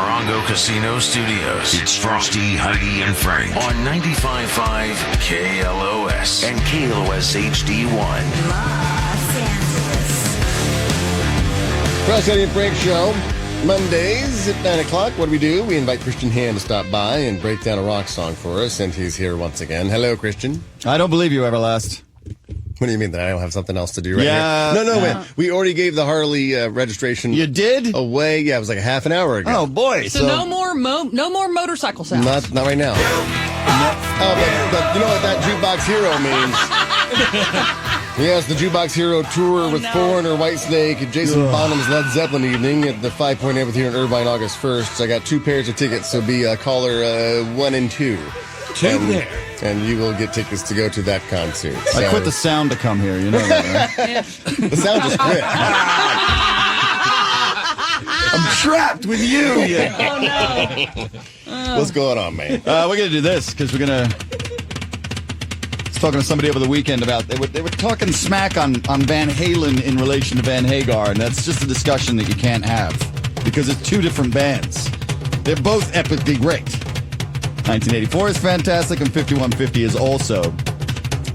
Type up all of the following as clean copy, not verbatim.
Morongo Casino Studios. It's Frosty, Heidi, and Frank on 95.5 KLOS and KLOS HD1. Los Angeles. Frosty, Heidi, and Frank Show. Mondays at 9 o'clock. What do? We invite Christian Ham to stop by and break down a rock song for us, and he's here once again. Hello, Christian. I don't believe you, Everlast. What do you mean that I don't have something else to do right Yeah, here? No, wait. We already gave the Harley registration. You did? Away. Yeah, it was like a half an hour ago. Oh, boy. So no more motorcycle sounds. Not right now. Oh, but you know what that Jukebox Hero means? Yes, the Jukebox Hero tour with Foreigner, Whitesnake, and Jason Bonham's Led Zeppelin evening at the 5 Point Amphitheater in Irvine, August 1st. I got 2 pairs of tickets, so be caller 1 and 2. And you will get tickets to go to that concert. I quit the sound to come here, you know that, right? Yeah. The sound just quit. I'm trapped with you. Oh, no. What's going on, man? We're going to do this because we're going to... I was talking to somebody over the weekend about... They were talking smack on Van Halen in relation to Van Hagar, and that's just a discussion that you can't have because it's 2 different bands. They're both epically great. 1984 is fantastic, and 5150 is also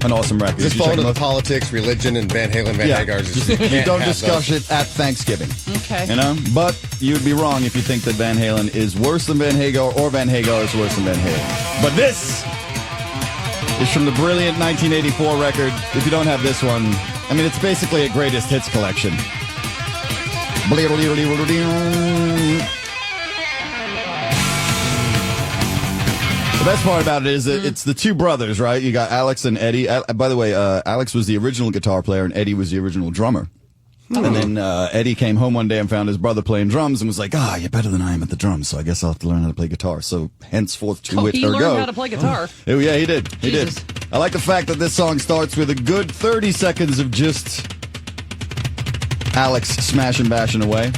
an awesome record. Just fall into the politics, religion, and Van Halen, Van Hagar. You don't discuss it at Thanksgiving. Okay. You know? But you'd be wrong if you think that Van Halen is worse than Van Hagar or Van Hagar is worse than Van Halen. But this is from the brilliant 1984 record. If you don't have this one, I mean, it's basically a greatest hits collection. The best part about it is that it's the 2 brothers, right? You got Alex and Eddie. By the way, Alex was the original guitar player and Eddie was the original drummer. And then Eddie came home one day and found his brother playing drums and was like, you're better than I am at the drums, so I guess I'll have to learn how to play guitar. So henceforth, to wit, he or learned go. how to play guitar. Oh, yeah, he did. He Jesus. did. I like the fact that this song starts with a good 30 seconds of just Alex smashing, bashing away.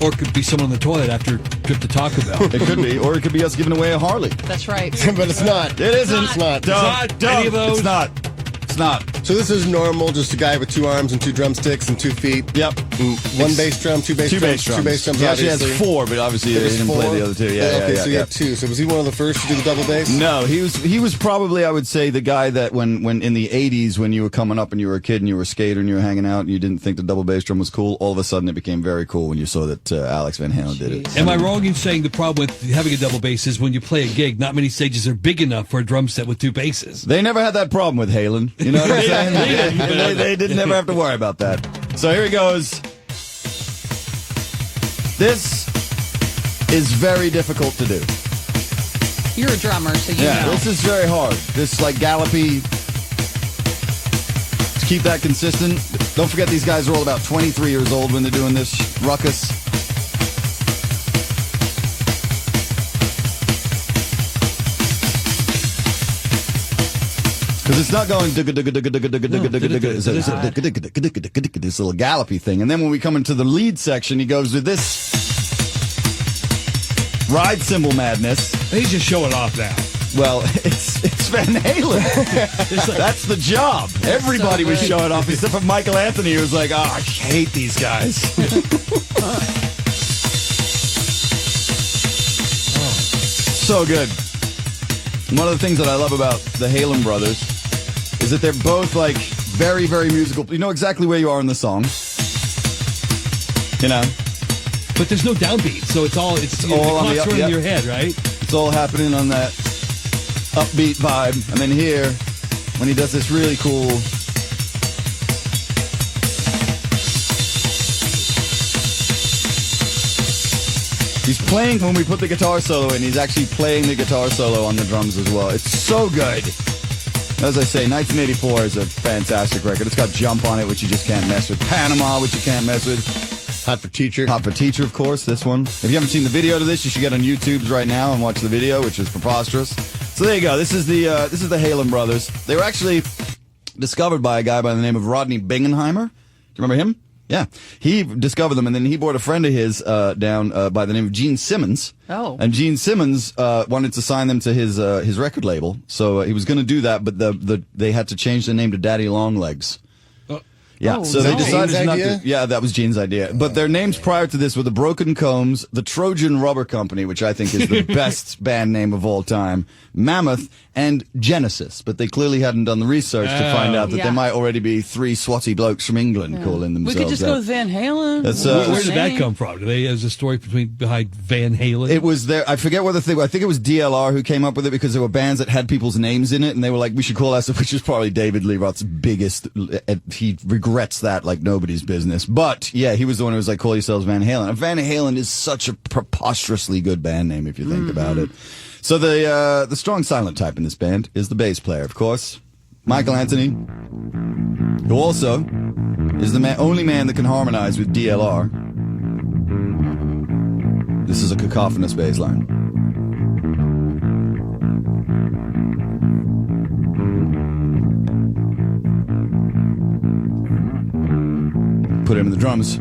Or it could be someone on the toilet after trip to Taco Bell. It could be. Or it could be us giving away a Harley. That's right. But it's not. It isn't. It's not. Not any of those. It's not. It's not. So this is normal, just a guy with 2 arms and 2 drumsticks and 2 feet. Yep. And 1 bass drum, 2 bass drums. 2 bass drums, He actually obviously. has 4, but obviously he didn't play the other 2. Yeah, okay, yeah, so you had 2. So was he one of the first to do the double bass? No, he was probably, I would say, the guy that when in the 80s, when you were coming up and you were a kid and you were a skater and you were hanging out and you didn't think the double bass drum was cool, all of a sudden it became very cool when you saw that Alex Van Halen did it. Am I wrong in saying the problem with having a double bass is when you play a gig, not many stages are big enough for a drum set with 2 basses? They never had that problem with Halen. You know what I'm saying? They didn't ever have to worry about that. So here he goes. This is very difficult to do. You're a drummer, so you know. This is very hard. This, like, gallopy. To keep that consistent. Don't forget these guys are all about 23 years old when they're doing this ruckus. Because it's not going this little gallopy thing. And then when we come into the lead section, he goes with this ride cymbal madness. He's just showing off now. Well, it's Van Halen. That's the job. Everybody was showing off, except for Michael Anthony, who was like, I hate these guys. So good. One of the things that I love about the Halen brothers is that they're both, like, very, very musical. You know exactly where you are in the song. You know? But there's no downbeat, so it's all on the up, in your head, right? It's all happening on that upbeat vibe. And then here, when he does this really cool... He's playing, when we put the guitar solo in, he's actually playing the guitar solo on the drums as well. It's so good. As I say, 1984 is a fantastic record. It's got Jump on it, which you just can't mess with. Panama, which you can't mess with. Hot for Teacher. Hot for Teacher, of course, this one. If you haven't seen the video to this, you should get on YouTube right now and watch the video, which is preposterous. So there you go. This is the Halen brothers. They were actually discovered by a guy by the name of Rodney Bingenheimer. Do you remember him? Yeah. He discovered them, and then he brought a friend of his down by the name of Gene Simmons. Oh. And Gene Simmons wanted to sign them to his record label, so he was going to do that, but they had to change the name to Daddy Longlegs. Yeah, Oh, so they no. decided Gene's not idea? to. Yeah, that was Gene's idea. But their names prior to this were the Broken Combs, the Trojan Rubber Company, which I think is the best band name of all time, Mammoth, and Genesis. But they clearly hadn't done the research to find out that Yeah. there might already be three swatty blokes from England calling themselves We could just that. go with Van Halen. That's, Where did that Name. come from? Do they has a story behind Van Halen? It was there. I forget what the thing. I think it was DLR who came up with it because there were bands that had people's names in it, and they were like, "We should call ourselves," which is probably David Lee Roth's biggest. He regrets that like nobody's business. But yeah, he was the one who was like, "Call yourselves Van Halen." And Van Halen is such a preposterously good band name if you think about it. So the strong silent type in this band is the bass player, of course, Michael Anthony, who also is the only man that can harmonize with DLR. This is a cacophonous bass line. Put him in the drums.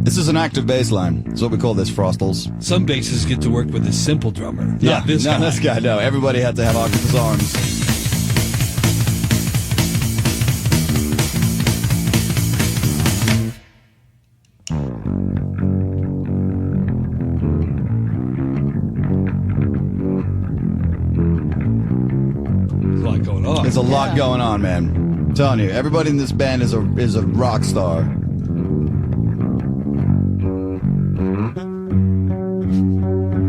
This is an active bass line. That's what we call this, Frostles. Some bassists get to work with a simple drummer. Not this guy. This guy, no. Everybody had to have octopus arms. There's a lot going on. There's a lot going on, man. I'm telling you, everybody in this band is a rock star.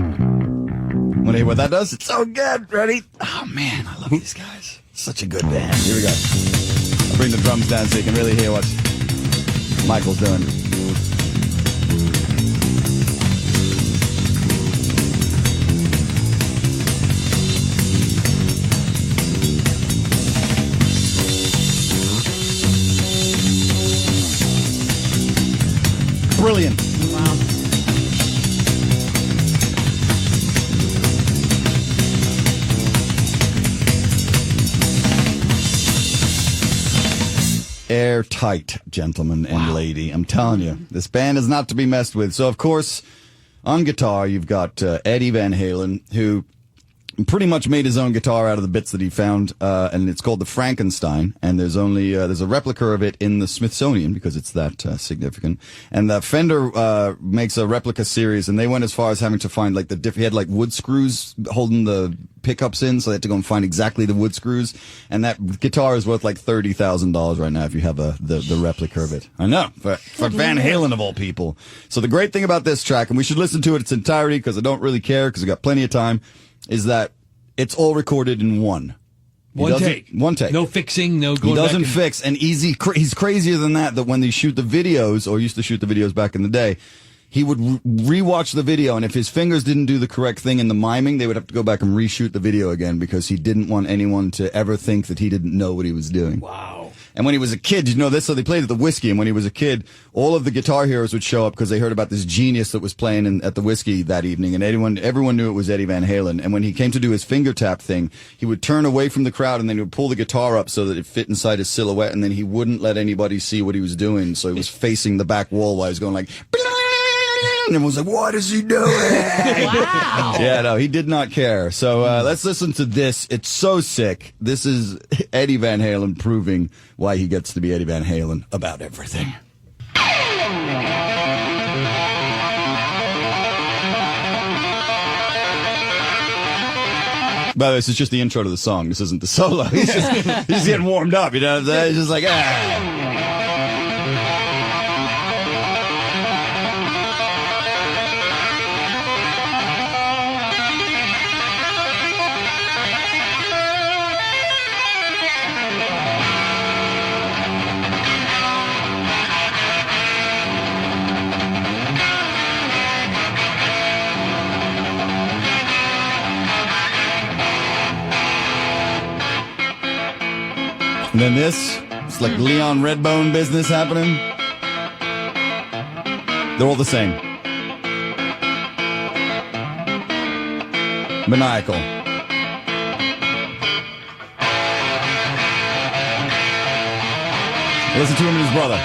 Want to hear what that does? It's so good. Ready? Oh, man, I love these guys. Such a good band. Here we go. I'll bring the drums down so you can really hear what Michael's doing. Brilliant. Wow. Airtight, gentlemen and lady. I'm telling you, this band is not to be messed with. So, of course, on guitar, you've got Eddie Van Halen, who pretty much made his own guitar out of the bits that he found, and it's called the Frankenstein. And there's only there's a replica of it in the Smithsonian because it's that significant. And Fender makes a replica series, and they went as far as having to find like he had like wood screws holding the pickups in, so they had to go and find exactly the wood screws. And that guitar is worth like $30,000 right now if you have the replica of it. I know, for Van Halen of all people. So the great thing about this track, and we should listen to it its entirety because I don't really care because we got plenty of time, is that it's all recorded in one. One take. One take. No fixing, no going He doesn't back and- fix, and he's crazier than that when they shoot the videos, or used to shoot the videos back in the day, he would rewatch the video, and if his fingers didn't do the correct thing in the miming, they would have to go back and reshoot the video again because he didn't want anyone to ever think that he didn't know what he was doing. Wow. And when he was a kid, you know this, so they played at the Whiskey, and when he was a kid, all of the Guitar Heroes would show up because they heard about this genius that was playing at the Whiskey that evening, and everyone knew it was Eddie Van Halen. And when he came to do his finger tap thing, he would turn away from the crowd, and then he would pull the guitar up so that it fit inside his silhouette, and then he wouldn't let anybody see what he was doing, so he was facing the back wall while he was going like, and everyone was like, what is he doing? Wow. Yeah, no, he did not care. So let's listen to this. It's so sick. This is Eddie Van Halen proving why he gets to be Eddie Van Halen about everything. By the way, this is just the intro to the song. This isn't the solo. He's just getting warmed up, you know what I'm saying? He's just like, And then it's like Leon Redbone business happening. They're all the same. Maniacal. Listen to him and his brother.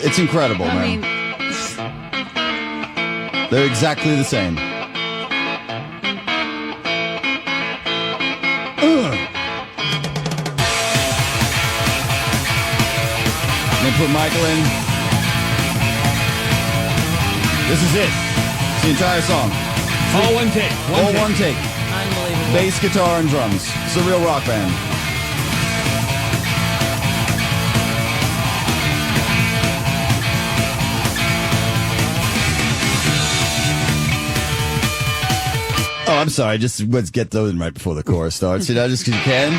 It's incredible, I man. mean, They're exactly the same. And then put Michael in. This is it. It's the entire song. All one take. All one take. unbelievable. Bass, guitar, and drums. It's a real rock band. Oh, I'm sorry. Let's get those in right before the chorus starts. You know, just because you can.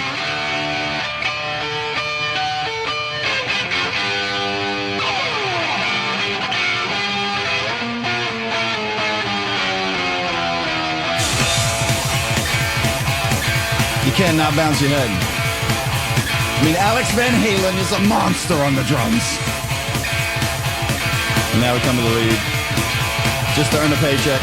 You cannot bounce your head. I mean, Alex Van Halen is a monster on the drums. And now we come to the lead. Just to earn a paycheck.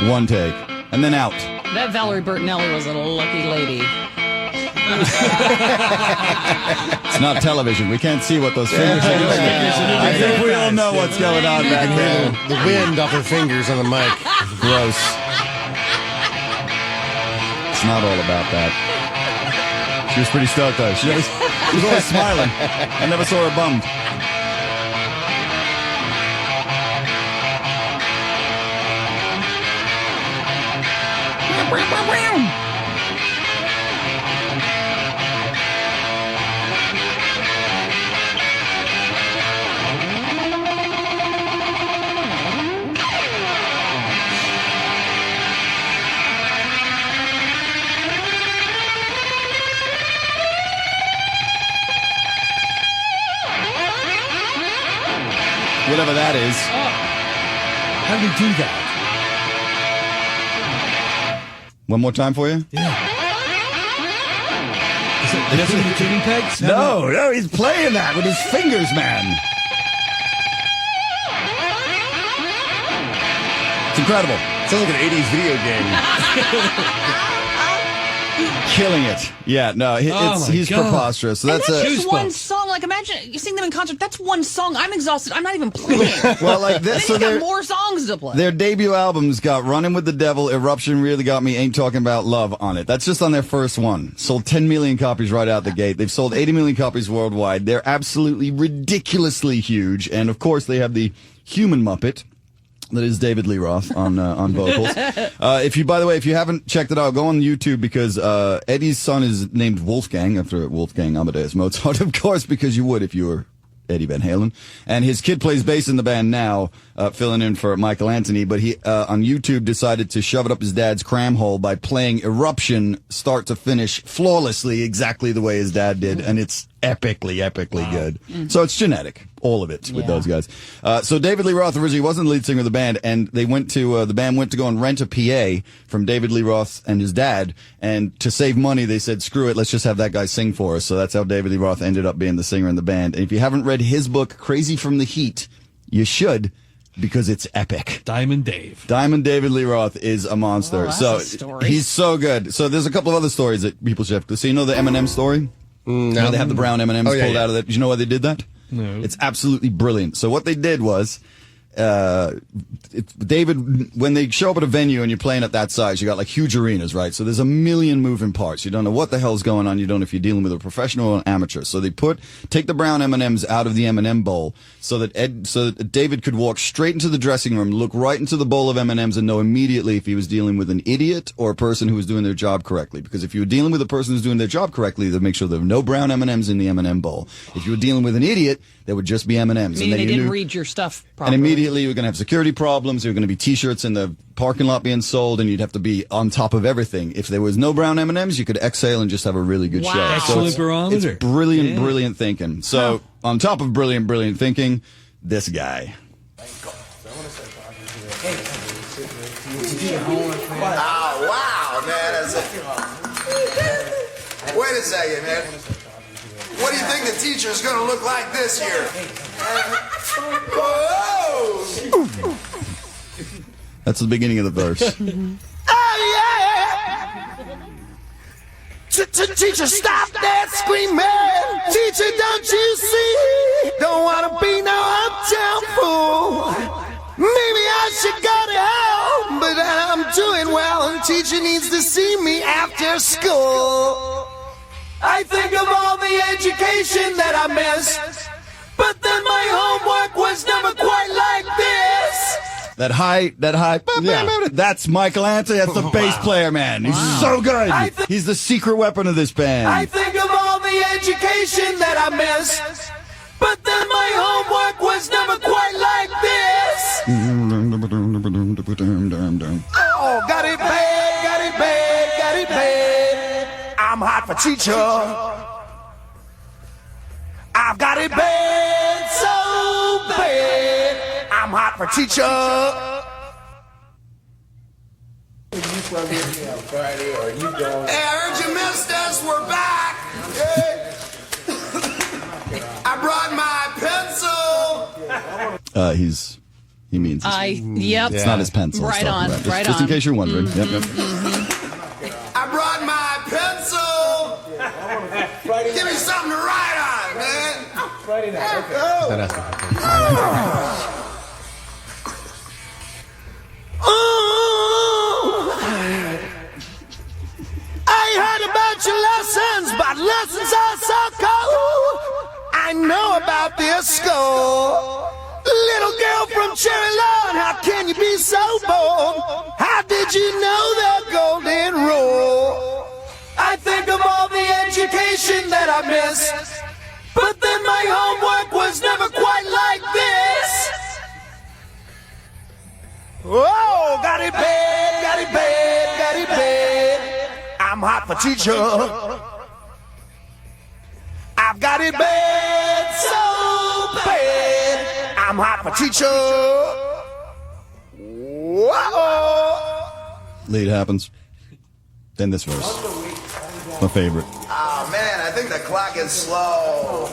One take. And then out. That Valerie Bertinelli was a lucky lady. It's not television. We can't see what those fingers are doing. I think we all know what's going on back there. The wind off her fingers on the mic. Gross. It's not all about that. She was pretty stoked, though. She was always smiling. I never saw her bummed. Whatever that is. How do they do that? One more time for you? Yeah. Is it missing the tuning pegs? No, he's playing that with his fingers, man. It's incredible. Sounds like an 80s video game. Killing it. Yeah, no, he's God. preposterous. So And that's that's a... just one Goosebumps. song. Like, imagine you sing them in concert. That's one song. I'm exhausted. I'm not even playing. Well, like Then this, so he's got they're... more songs to play. Their debut albums got Running with the Devil, Eruption Really Got Me, Ain't Talking About Love on it. That's just on their first one. Sold 10 million copies right out the gate. They've sold 80 million copies worldwide. They're absolutely ridiculously huge. And of course, they have the human Muppet. That is David Lee Roth on vocals. If you haven't checked it out, go on YouTube because Eddie's son is named Wolfgang after Wolfgang Amadeus Mozart, of course, because you would if you were Eddie Van Halen. And his kid plays bass in the band now, filling in for Michael Anthony. But he on YouTube decided to shove it up his dad's cram hole by playing Eruption start to finish flawlessly, exactly the way his dad did, and it's epically good. So it's genetic, all of it with those guys. So David Lee Roth originally wasn't the lead singer of the band, and they went to the band went to go and rent a PA from David Lee Roth and his dad, and to save money, they said, "Screw it, let's just have that guy sing for us." So that's how David Lee Roth ended up being the singer in the band. And if you haven't read his book, Crazy from the Heat, you should. Because it's epic. Diamond Dave. Diamond David Lee Roth is a monster. Oh, that's so a story. he's so good. So there's a couple of other stories that people should have to. So you know the Eminem story? You know, they have the brown M&Ms pulled out of that. Did you know why they did that? No. It's absolutely brilliant. So what they did was, David, when they show up at a venue and you're playing at that size, you got like huge arenas, right? So there's a million moving parts. You don't know what the hell's going on. You don't know if you're dealing with a professional or an amateur. So they take the brown M&Ms out of the M&M bowl so that David could walk straight into the dressing room, look right into the bowl of M&Ms and know immediately if he was dealing with an idiot or a person who was doing their job correctly. Because if you were dealing with a person who's doing their job correctly, they'd make sure there were no brown M&Ms in the M&M bowl. If you were dealing with an idiot, there would just be M&Ms. Meaning and then they you didn't knew, read your stuff and properly. immediately immediately you were going to have security problems. There were going to be T-shirts in the parking lot being sold, and you'd have to be on top of everything. If there was no brown M&Ms, you could exhale and just have a really good show. Excellent barometer. It's brilliant thinking. So on top of brilliant thinking, this guy. Oh, wow, man. Wait a second, man. What do you think the teacher's going to look like this year? Whoa! That's the beginning of the verse. Oh, yeah! Teacher, stop that screaming! Teacher, don't you see? Don't want to be no uptown fool. Maybe I should go to hell, but I'm doing well, and teacher needs to see me after school. I think of all the education that I missed, but then my homework was never quite like this. That high. That's Michael Anthony. That's the bass player, man. He's so good. He's the secret weapon of this band. I think of all the education that I missed, but then my homework was never quite like this. Oh, got it bad. I'm hot for teacher. I've got it bad, so bad. I'm hot for teacher. Hey, I heard you missed us. We're back. Hey. I brought my pencil. He means Yep. it's not his pencil. Right on. Just in case you're wondering. Yep. I brought my pencil. Give me something to write on, man. Friday night. I heard about your lessons, but lessons are so cold. I know about this school. Little girl from Cherry Lawn, how can you be so bold? How did you know the golden rule? I think of all the education that I missed, but then my homework was never quite like this. Oh, got it bad. I'm hot for teacher. I've got it bad, so bad. I'm hot for teacher. Whoa. Lead happens. Then this verse. My favorite. Oh, man, I think the clock is slow.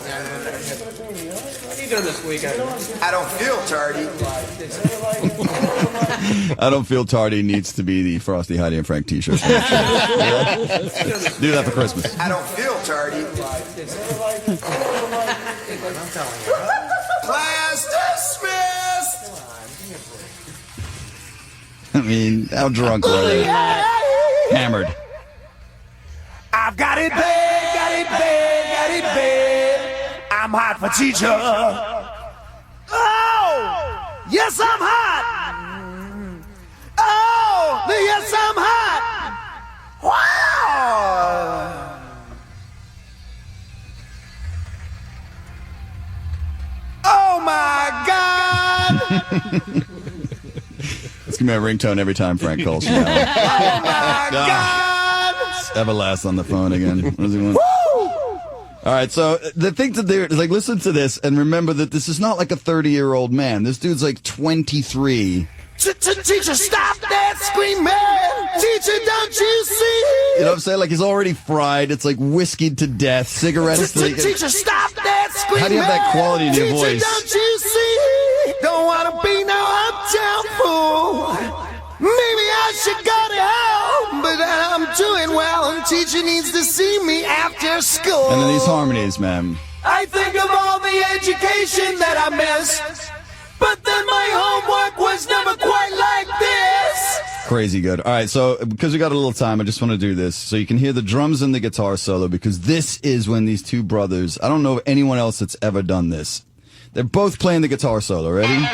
What are you doing this weekend? I don't feel tardy. I don't feel tardy needs to be the Frosty, Heidi, and Frank t-shirt. Do that for Christmas. I don't feel tardy. Class dismissed. I mean, how drunk were they? Hammered. I've got it bad. I'm hot for teacher. Oh, yes, I'm hot. Oh, yes, I'm hot. Wow. Oh, my God. It's going to be my ringtone every time Frank calls. Oh, my God. Everlast on the phone again. What does he want? All right, so the thing to do is, like, listen to this and remember that this is not like a 30-year-old man. This dude's like 23. Teacher, stop that screaming! Teacher, don't you see? You know what I'm saying? Like, he's already fried. It's like whiskeyed to death. Cigarettes. Teacher, stop that screaming! How do you have that quality in your Teacher, voice? Don't you see? Don't want to be no uptown fool. Maybe I should go to hell, but I'm doing well, and teacher needs to see me after school. And then these harmonies, man. I think of all the education that I missed, but then my homework was never quite like this. Crazy good. All right, so because we got a little time, I just want to do this so you can hear the drums and the guitar solo, because this is when these two brothers, I don't know of anyone else that's ever done this. They're both playing the guitar solo. Ready?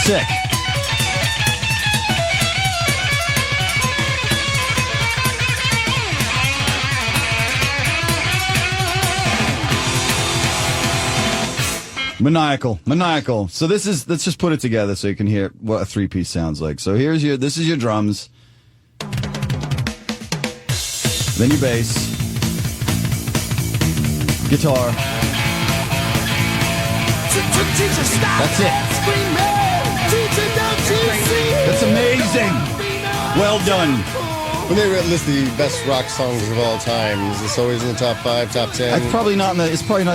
sick. Maniacal. So let's just put it together so you can hear what a three-piece sounds like. So this is your drums, then your bass, guitar. That's it. That's amazing. Well done. When they list the best rock songs of all time, is this always in the top 5, top 10? It's probably not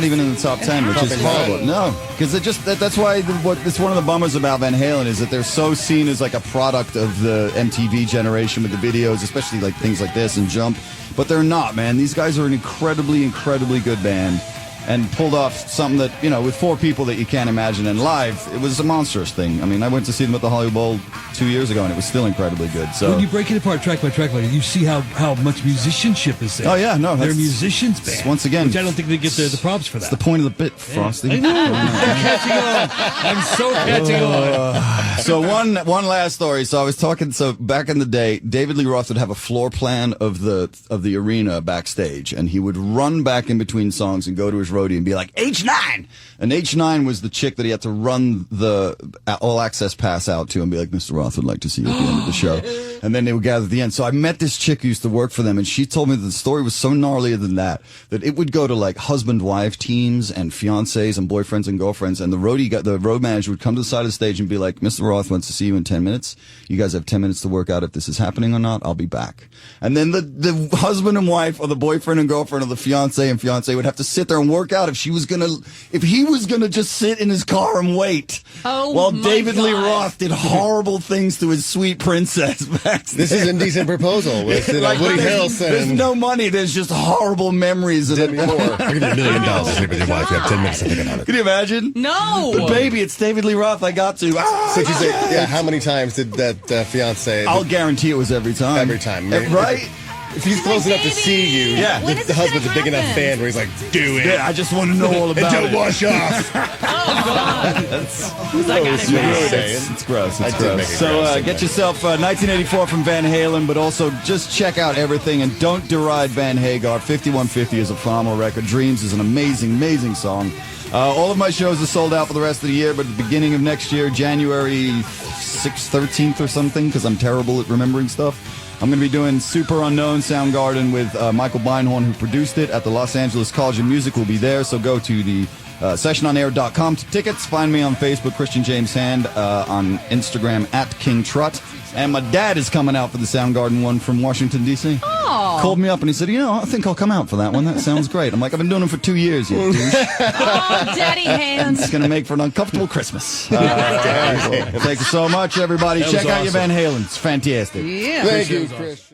even in the top 10, which is horrible. No, because that's why it's one of the bummers about Van Halen is that they're so seen as like a product of the MTV generation with the videos, especially like things like this and Jump. But they're not, man. These guys are an incredibly, incredibly good band. And pulled off something that, with 4 people that you can't imagine. And live, it was a monstrous thing. I mean, I went to see them at the Hollywood Bowl 2 years ago, and it was still incredibly good. So when you break it apart track by track, like you see how much musicianship is there. Oh, yeah, no. They're musicians, band. Once again. Which I don't think they get the props for that. It's the point of the bit, Frosty. I know. I'm catching on. I'm so catching on. So one last story. So I was talking. So back in the day, David Lee Roth would have a floor plan of the arena backstage, and he would run back in between songs and go to his roadie and be like, H9! And H9 was the chick that he had to run the all access pass out to and be like, Mr. Roth would like to see you at the end of the show. And then they would gather at the end. So I met this chick who used to work for them, and she told me that the story was so gnarlier than that it would go to like husband-wife teams and fiancés and boyfriends and girlfriends, and the road manager would come to the side of the stage and be like, Mr. Roth wants to see you in 10 minutes. You guys have 10 minutes to work out if this is happening or not. I'll be back. And then the husband and wife, or the boyfriend and girlfriend, or the fiancé and fiancée would have to sit there and work out if he was gonna just sit in his car and wait while David Lee Roth did horrible things to his sweet princess backstage. This is Indecent Proposal with Woody Harrelson. There's no money. There's just horrible memories of it. I'll give you $1 million to sleep with your wife. You have 10 minutes to think about it. Can you imagine? No. But baby, it's David Lee Roth. I got to. So you say, how many times did that fiance? I'll guarantee it was every time. Every time, right? If he's close enough to see you, the husband's a big enough fan where he's like, do it. Yeah, I just want to know all about it. And don't wash off. It's gross. It's gross. So get yourself 1984 from Van Halen, but also just check out everything and don't deride Van Hagar. 5150 is a phenomenal record. Dreams is an amazing, amazing song. All of my shows are sold out for the rest of the year, but at the beginning of next year, January 6th, 13th or something, because I'm terrible at remembering stuff, I'm going to be doing Super Unknown Soundgarden with Michael Beinhorn, who produced it, at the Los Angeles College of Music. Will be there, so go to the sessiononair.com to tickets. Find me on Facebook, Christian James Hand, on Instagram, @King Trut. And my dad is coming out for the Soundgarden one from Washington, D.C. Oh. Called me up and he said, I think I'll come out for that one. That sounds great. I'm like, I've been doing them for 2 years, you douche. Oh, daddy hands. It's going to make for an uncomfortable Christmas. Thank you so much, everybody. Check out your Van Halen. It's fantastic. Yeah. Thank you, Chris.